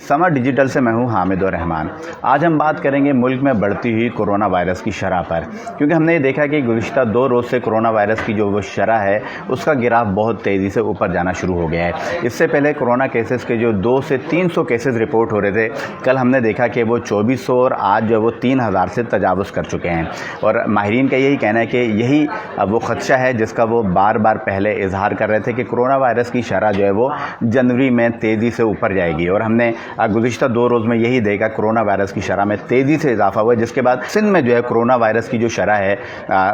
Summer digital से मैं हूं हामिद और रहमान। आज हम बात करेंगे मुल्क में बढ़ती हुई कोरोना वायरस की शरह पर, क्योंकि हमने ये देखा कि गुज़िश्ता 2 रोज़ से कोरोना वायरस की जो वो शरह है उसका गिराफ बहुत तेज़ी से ऊपर जाना शुरू हो गया है। इससे पहले कोरोना केसेस के जो 200 से 300 केसेस रिपोर्ट हो रहे थे, कल हमने देखा कि वो 2400 और आज जो वो 3000 से तजावुज़ कर चुके हैं। और माहिरीन का यही कहना है कि यही वो ख़दशा है जिसका वो बार बार पहले इजहार कर रहे थे कि कोरोना वायरस की शरह जो है वो जनवरी में तेज़ी से ऊपर जाएगी। और हमने गुज़िश्ता 2 रोज़ में यही देखा, कोरोना वायरस की शरह में तेज़ी से इजाफा हुआ, जिसके बाद सिंध में जो है कोरोना वायरस की जो शरह है,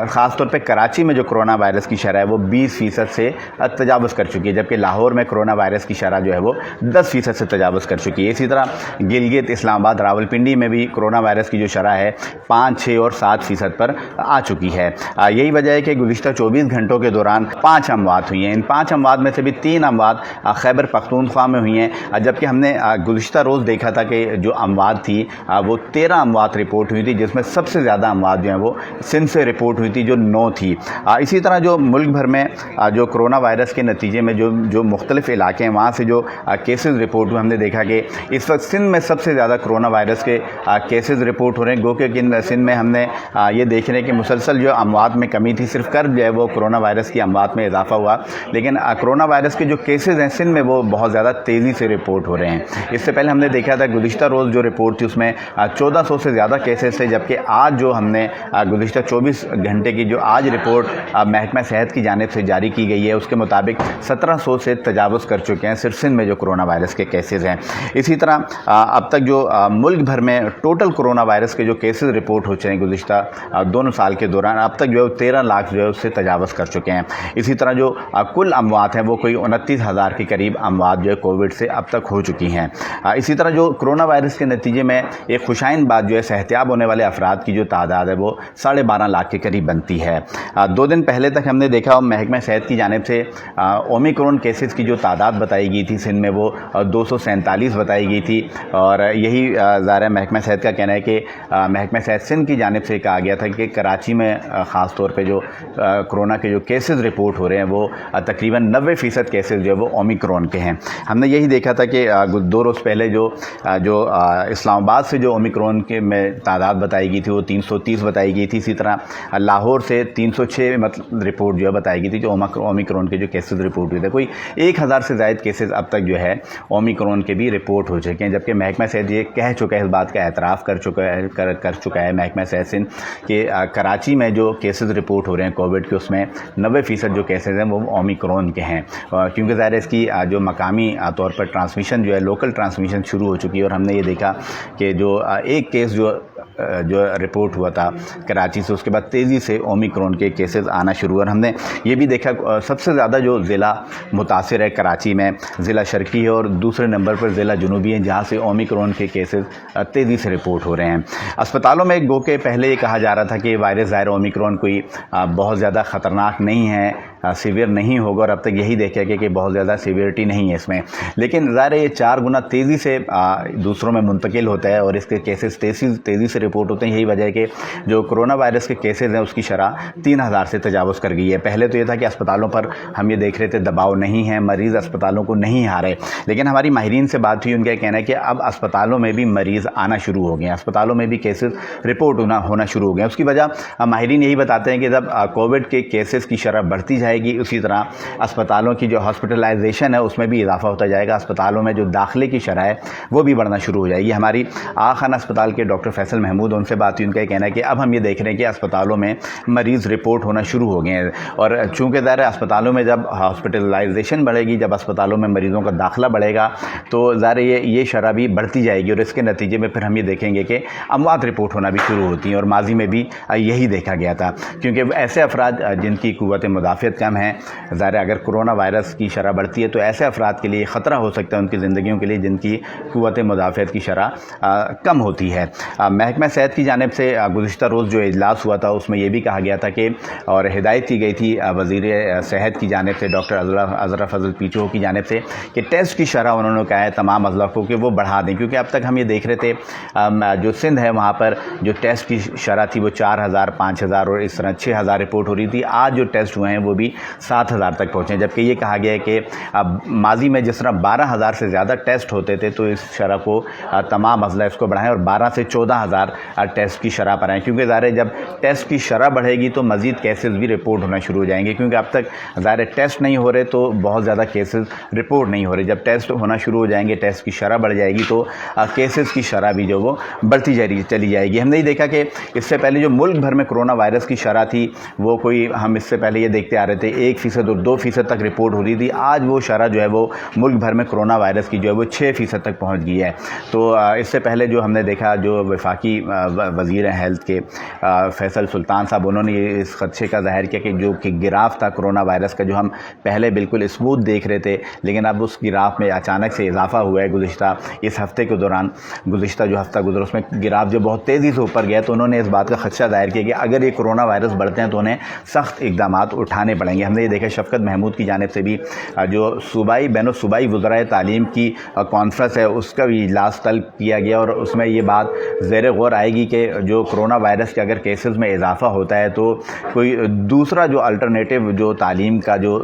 ख़ास तौर पे कराची में जो कोरोना वायरस की शरह है वो 20% से तजावुज़ कर चुकी है, जबकि लाहौर में कोरोना वायरस की शरह जो है वो 10% से तजावुज़ कर चुकी है। इसी तरह गिलगित, इस्लामाबाद, रावलपिंडी में भी कोरोना वायरस की जो शरह है 5, 6 और 7% पर आ चुकी है। यही वजह है कि गुज़िश्ता 24 घंटों के दौरान 5 अमवात हुई हैं। इन 5 अमवात में से भी 3 अमवात खैबर पख्तूनख्वा में हुई हैं, जबकि हमने गुज़िश्ता रोज़ देखा था कि जो अमवात थी वो 13 अमवात रिपोर्ट हुई थी, जिसमें सबसे ज़्यादा अमवात जो हैं वो सिंध से रिपोर्ट हुई थी, जो 9 थी। इसी तरह जो मुल्क भर में जो कोरोना वायरस के नतीजे में जो मुख्तलिफ इलाके हैं वहाँ से जो केसेस रिपोर्ट हुए, हमने देखा कि इस वक्त सिंध में सबसे ज़्यादा कोरोना वायरस के केसेस रिपोर्ट हो रहे हैं। गो कि सिंध में हमने ये देख रहे हैं कि मुसलसल जो अमवात में कमी थी, सिर्फ कर जो है वो कोरोना वायरस की अमवात में इजाफा हुआ, लेकिन कोरोना वायरस के जो केसेस हैं सिंध में वो बहुत ज़्यादा तेज़ी से रिपोर्ट हो रहे हैं। इससे पहले हमने देखा था गुज़िश्ता रोज़ जो रिपोर्ट थी उसमें 1400 से ज़्यादा केसेस थे, जबकि आज जो हमने गुज़िश्ता 24 घंटे की जो आज रिपोर्ट महकमा सेहत की जानिब से जारी की गई है उसके मुताबिक 1700 से तजावुज़ कर चुके हैं सिर्फ सिंध में जो कोरोना वायरस के केसेस हैं। इसी तरह अब तक जो मुल्क भर में टोटल कोरोना वायरस के जो केसेस रिपोर्ट हो चुके हैं गुज़िश्ता 2 साल के दौरान, अब तक जो है 13 लाख जो है उससे तजावुज़ कर चुके हैं। इसी तरह जो कुल अमवात हैं वो कोई 29,000 के करीब अमवात जो है कोविड से अब तक हो चुकी हैं। इसी तरह जो कोरोना वायरस के नतीजे में एक खुशाइन बात जो है, सेहतियाब होने वाले अफराद की जो तादाद है वो 12.5 लाख के करीब बनती है। 2 दिन पहले तक हमने देखा महकमा सेहत की जानिब से ओमिक्रॉन केसेस की जो तादाद बताई गई थी सिंध में वो 247 बताई गई थी। और यही ज़ाहिर महकमा सेहत का कहना है कि महकमा सेहत सिंध की जानिब से कहा गया था कि कराची में ख़ास तौर पे जो कोरोना के जो केसेस रिपोर्ट हो रहे हैं वो तकरीबन 90% केसेस जो है वो ओमिक्रॉन के हैं। हमने यही देखा था कि 2 रोज़ पहले जो इस्लामाबाद से जो ओमिक्रॉन के में तादाद बताई गई थी वो 330 बताई गई थी। इसी तरह लाहौर से 306 मतलब रिपोर्ट जो है बताई गई थी, जो ओमिक्रॉन के जो केसेस रिपोर्ट हुए थे। कोई 1000 से ज़ायद केसेस अब तक जो है ओमिक्रॉन के भी रिपोर्ट हो चुके हैं, जबकि महकमा सेहत ये कह चुका है, इस बात का एतराफ़ कर चुका है महकमा सेहत सिंध कि कराची में जो केसेस रिपोर्ट हो रहे हैं कोविड के उसमें 90% जो केसेस हैं वो ओमिक्रॉन के हैं, क्योंकि ज़ाहिर है इसकी जो मकामी तौर पर ट्रांसमिशन जो है, लोकल ट्रांसमिशन शुरू हो चुकी है। और हमने ये देखा कि जो एक केस जो रिपोर्ट हुआ था कराची से, उसके बाद तेज़ी से ओमिक्रॉन के केसेस आना शुरू हुए। और हमने ये भी देखा सबसे ज़्यादा जो ज़िला मुतासिर है कराची में ज़िला शर्की है और दूसरे नंबर पर ज़िला जुनूबी है, जहाँ से ओमिक्रॉन के केसेस तेज़ी से रिपोर्ट हो रहे हैं। अस्पतालों में गो के पहले ये कहा जा रहा था कि वायरस ज़ाहिर ओमिक्रॉन कोई बहुत ज़्यादा ख़तरनाक नहीं है, सीवियर नहीं होगा, और अब तक यही देखा गया कि बहुत ज़्यादा सीवियरिटी नहीं है इसमें। लेकिन ज़ाहिर है ये 4 गुना तेज़ी से दूसरों में मुंतकिल होता है और इसके केसेस तेज़ी से रिपोर्ट होते हैं। यही वजह है कि जो कोरोना वायरस के केसेस हैं उसकी शरह 3000 से तजावुज़ कर गई है। पहले तो ये था कि अस्पतालों पर हम ये देख रहे थे दबाव नहीं है, मरीज़ अस्पतालों को नहीं आ रहे, लेकिन हमारी माहिरीन से बात हुई, उनका कहना है कि अब अस्पतालों में भी मरीज़ आना शुरू हो गए हैं, अस्पतालों में भी केसेस रिपोर्ट होना शुरू हो गए हैं। उसकी वजह माहिरीन यही बताते हैं कि जब कोविड के केसेस की शरह बढ़ती जाएगी, उसी तरह अस्पतालों की जो हॉस्पिटलाइजेशन है उसमें भी इजाफा होता जाएगा, अस्पतालों में जो दाखिले की शरह है वो भी बढ़ना शुरू हो जाएगी। हमारी आगा खान अस्पताल के डॉक्टर फैसल महमूद, उनसे बात हुई, उनका कहना है कि अब हम ये देख रहे हैं कि अस्पतालों में मरीज़ रिपोर्ट होना शुरू हो गए हैं। और चूँकि ज़ाहिर अस्पतालों में जब हॉस्पिटलाइजेशन बढ़ेगी, जब अस्पतालों में मरीज़ों का दाखिला बढ़ेगा, तो ज़ाहिर ये शरह भी बढ़ती जाएगी और इसके नतीजे में फिर हम ये देखेंगे कि अमवात रिपोर्ट होना भी शुरू होती हैं। और माजी में भी यही देखा गया था, क्योंकि ऐसे अफराद जिनकी क़ुव्वत मुदाफ़ियत कम है, ज़ाहिर अगर कोरोना वायरस की शरह बढ़ती है तो ऐसे अफराद के लिए ख़तरा हो सकता है उनकी ज़िंदगियों के लिए जिनकी क़ुव्वत मुदाफ़ियत की शरह कम होती है। महकमा सेहत की जानिब से गुज़िश्ता रोज़ जो इजलास हुआ था उसमें यह भी कहा गया था कि और हिदायत की गई थी वज़ीर सेहत की जानिब से डॉक्टर अज़रा फजल पीचो की जानिब से कि टेस्ट की शरह उन्होंने कहा है तमाम अज़ला को कि वो बढ़ा दें, क्योंकि अब तक हम ये देख रहे थे जो सिंध है वहाँ पर जो टेस्ट की शरह थी वो 4000, 5000 और इस तरह 6000 रिपोर्ट हो रही थी। आज जो टेस्ट हुए हैं वो भी بھی 7,000 تک پہنچے، جبکہ یہ کہا گیا ہے کہ ماضی میں جس طرح 12,000 سے زیادہ ٹیسٹ ہوتے تھے تو اس شرح کو تمام اضلاع اس کو بڑھائیں اور 12 سے 14,000 ٹیسٹ کی شرح پر آئیں، کیونکہ ظاہر ہے جب ٹیسٹ کی شرح بڑھے گی تو مزید کیسز بھی رپورٹ ہونا شروع ہو جائیں گے، کیونکہ اب تک ظاہر ہے ٹیسٹ نہیں ہو رہے تو بہت زیادہ کیسز رپورٹ نہیں ہو رہے۔ جب ٹیسٹ ہونا شروع ہو جائیں گے، ٹیسٹ کی شرح بڑھ جائے گی تو کیسز کی شرح بھی جو وہ بڑھتی چلی جائے گی۔ ہم نے یہ دیکھا کہ اس سے پہلے جو ملک بھر میں کرونا وائرس کی شرح تھی وہ ہم اس سے پہلے یہ دیکھتے آ رہے تھے 1% اور 2% تک رپورٹ ہو رہی تھی، آج وہ شرح جو ہے وہ ملک بھر میں کرونا وائرس کی جو ہے وہ 6% تک پہنچ گئی ہے۔ تو اس سے پہلے جو ہم نے دیکھا جو وفاقی وزیر ہیلتھ کے فیصل سلطان صاحب، انہوں نے اس خدشے کا ظاہر کیا کہ جو کہ گراف تھا کرونا وائرس کا، جو ہم پہلے بالکل اسموتھ دیکھ رہے تھے لیکن اب اس گراف میں اچانک سے اضافہ ہوا ہے گزشتہ اس ہفتے کے دوران، گزشتہ جو ہفتہ گزرا اس میں گراف جو بہت تیزی سے اوپر گیا، تو انہوں نے اس بات کا خدشہ ظاہر کیا کہ اگر یہ کرونا وائرس بڑھتے ہیں تو انہیں سخت اقدامات اٹھانے پڑیں گے۔ ہم نے یہ دیکھا شفقت محمود کی جانب سے بھی جو بین الصوبائی وزرائے تعلیم کی کانفرنس ہے اس کا بھی اجلاس طلب کیا گیا، اور اس میں یہ بات زیر غور آئے گی کہ جو کرونا وائرس کے اگر کیسز میں اضافہ ہوتا ہے تو کوئی دوسرا جو الٹرنیٹیو جو تعلیم کا جو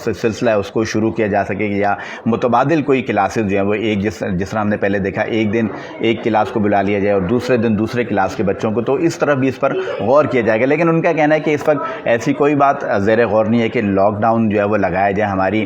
سلسلہ ہے اس کو شروع کیا جا سکے یا متبادل کوئی کلاسز جو ہیں وہ ایک جس طرح ہم نے پہلے دیکھا ایک دن ایک کلاس کو بلا لیا جائے اور دوسرے دن دوسرے کلاس کے بچوں کو، تو اس طرح بھی اس پر غور کیا جائے گا۔ لیکن ان کا کہنا ہے کہ اس وقت ایسی کوئی بات زیر غور نہیں ہے کہ لاک ڈاؤن جو ہے وہ لگایا جائے۔ ہماری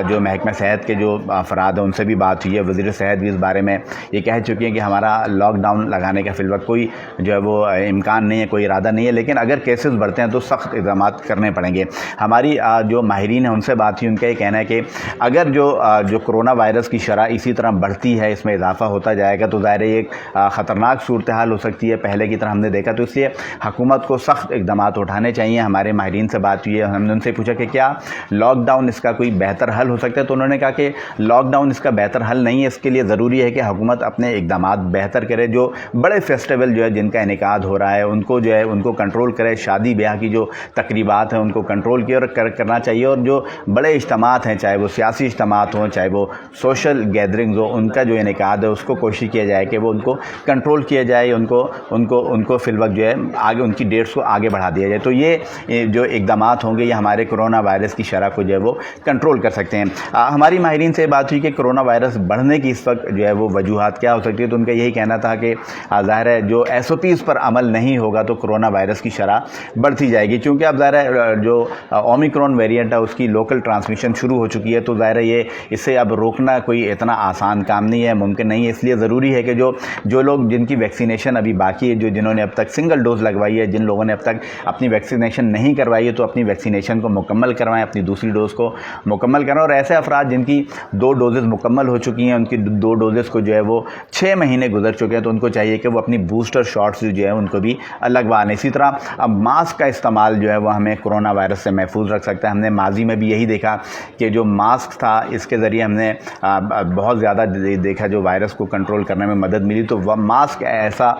جو محکمہ صحت کے جو افراد ہیں ان سے بھی بات ہوئی ہے، وزیر صحت بھی اس بارے میں یہ کہہ چکی ہیں کہ ہمارا لاک ڈاؤن لگانے کا فی الوقت کوئی جو ہے وہ امکان نہیں ہے، کوئی ارادہ نہیں ہے، لیکن اگر کیسز بڑھتے ہیں تو سخت اقدامات کرنے پڑیں گے۔ ہماری جو ماہرین ہیں ان سے بات ہوئی، ان کا یہ کہنا ہے کہ اگر جو کرونا وائرس کی شرح اسی طرح بڑھتی ہے، اس میں اضافہ ہوتا جائے گا تو ظاہر ہے ایک خطرناک صورتحال ہو سکتی ہے پہلے کی طرح ہم نے دیکھا، تو اس لیے حکومت کو سخت اقدامات اٹھانے چاہیے۔ ہمارے ماہرین سے بات ہوئی ہے، ہم نے ان سے پوچھا کہ کیا لاک ڈاؤن اس کا کوئی بہتر حل ہو سکتا ہے، تو انہوں نے کہا کہ لاک ڈاؤن اس کا بہتر حل نہیں ہے، اس کے لیے ضروری ہے کہ حکومت اپنے اقدامات بہتر کرے، جو بڑے فیسٹیول جو ہے جن کا انعقاد ہو رہا ہے ان کو جو ہے ان کو کنٹرول کرے، شادی بیاہ کی جو تقریبات ہیں ان کو کنٹرول کیا اور کرنا چاہیے، اور جو بڑے اجتماعات ہیں چاہے وہ سیاسی اجتماعات ہوں چاہے وہ سوشل گیدرنگز ہوں، ان کا جو انعقاد ہے اس کو کوشش کیا جائے کہ وہ ان کو کنٹرول کیا جائے، ان کو فی الوقت جو ہے آگے ان کی ڈیٹس کو آگے بڑھا دیا جائے۔ تو یہ جو اقدامات ہوں گے یہ ہمارے کرونا وائرس کی شرح کو جو ہے وہ کنٹرول کر سکتے ہیں۔ ہماری ماہرین سے بات ہوئی کہ کرونا وائرس بڑھنے کی اس وقت جو ہے وہ وجوہات کیا ہو سکتی ہے، تو ان کا یہی کہنا تھا کہ ظاہر ہے جو SOPs پر عمل نہیں ہوگا تو کرونا وائرس کی شرح بڑھتی جائے گی، کیونکہ اب ظاہر ہے جو اومیکرون ویریئنٹ ہے اس کی لوکل ٹرانسمیشن شروع ہو چکی ہے، تو ظاہر ہے اسے اب روکنا کوئی اتنا آسان کام نہیں ہے، ممکن نہیں ہے، اس لیے ضروری ہے کہ جو لوگ جن کی ویکسینیشن ابھی باقی ہے، جنہوں نے اب تک سنگل ڈوز لگوائی ہے، جن لوگوں نے اب تک اپنی ویکسینیشن نہیں کروائی ہے تو اپنی ویکسینیشن کو مکمل کروائیں، اپنی دوسری ڈوز کو مکمل کریں، اور ایسے افراد جن کی 2 ڈوزز مکمل ہو چکی ہیں، ان کی 2 ڈوزز کو جو ہے وہ 6 مہینے گزر چکے ہیں، تو ان کو چاہیے کہ وہ اپنی بوسٹر شاٹس جو ہے ان کو بھی لگوا لیں۔ اسی طرح اب ماسک کا استعمال جو ہے وہ ہمیں کرونا وائرس سے محفوظ رکھ سکتا ہے۔ ہم نے ماضی میں بھی یہی دیکھا کہ جو ماسک تھا اس کے ذریعے ہم نے بہت زیادہ دیکھا جو وائرس کو کنٹرول کرنے میں مدد ملی، تو وہ ماسک ایسا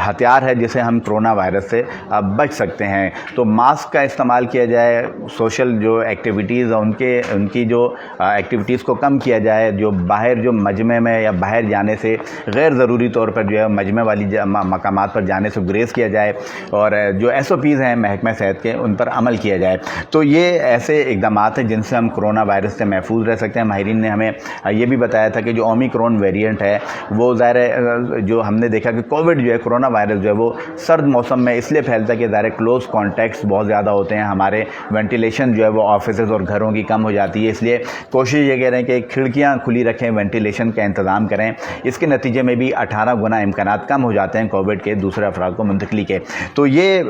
ہتھیار ہے جسے ہم کرونا وائرس سے بچ سکتے ہیں۔ تو ماسک کا استعمال کیا جائے، سوشل جو ایکٹیویٹیز ہیں ان کی جو ایکٹیویٹیز کو کم کیا جائے، جو باہر جو مجمع میں یا باہر جانے سے غیر ضروری طور پر جو ہے مجمع والی مقامات پر جانے سے گریز کیا جائے، اور جو SOPs ہیں محکمہ صحت کے ان پر عمل کیا جائے۔ تو یہ ایسے اقدامات ہیں جن سے ہم کرونا وائرس سے محفوظ رہ سکتے ہیں۔ ماہرین نے ہمیں یہ بھی بتایا تھا کہ جو اومیکرون ویریئنٹ ہے وہ ظاہر ہے جو ہم نے دیکھا کہ کووڈ جو ہے کرونا وائرس جو ہے وہ سرد موسم میں اس لیے پھیلتا ہے کہ ظاہر کلوز کانٹیکٹس بہت زیادہ ہوتے ہیں، ہمارے وینٹیلیشن جو ہے وہ آفیسز اور گھروں کی کم ہو جاتی ہے، اس لیے کوشش یہ کہہ رہے ہیں کہ کھڑکیاں کھلی رکھیں، وینٹیلیشن کا انتظام کریں، اس کے نتیجے میں بھی 18 گنا امکانات کم ہو جاتے ہیں کووڈ کے دوسرے افراد کو منتقلی کے۔ تو یہ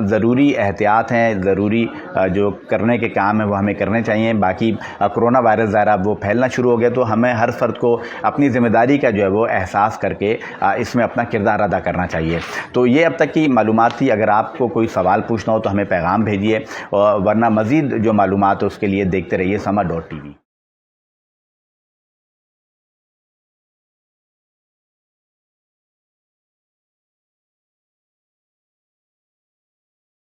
ضروری احتیاط ہیں، ضروری جو کرنے کے کام ہیں وہ ہمیں کرنے چاہیے۔ باقی کرونا وائرس ظاہر اب وہ پھیلنا شروع ہو گیا تو ہمیں ہر فرد کو اپنی ذمہ داری کا جو ہے وہ احساس کر کے اس میں اپنا کردار ادا کرنا چاہیے۔ تو یہ اب تک کی معلومات تھی، اگر آپ کو کوئی سوال پوچھنا ہو تو ہمیں پیغام بھیجیے، ورنہ مزید جو معلومات ہے اس کے لیے دیکھتے رہیے سما.tv۔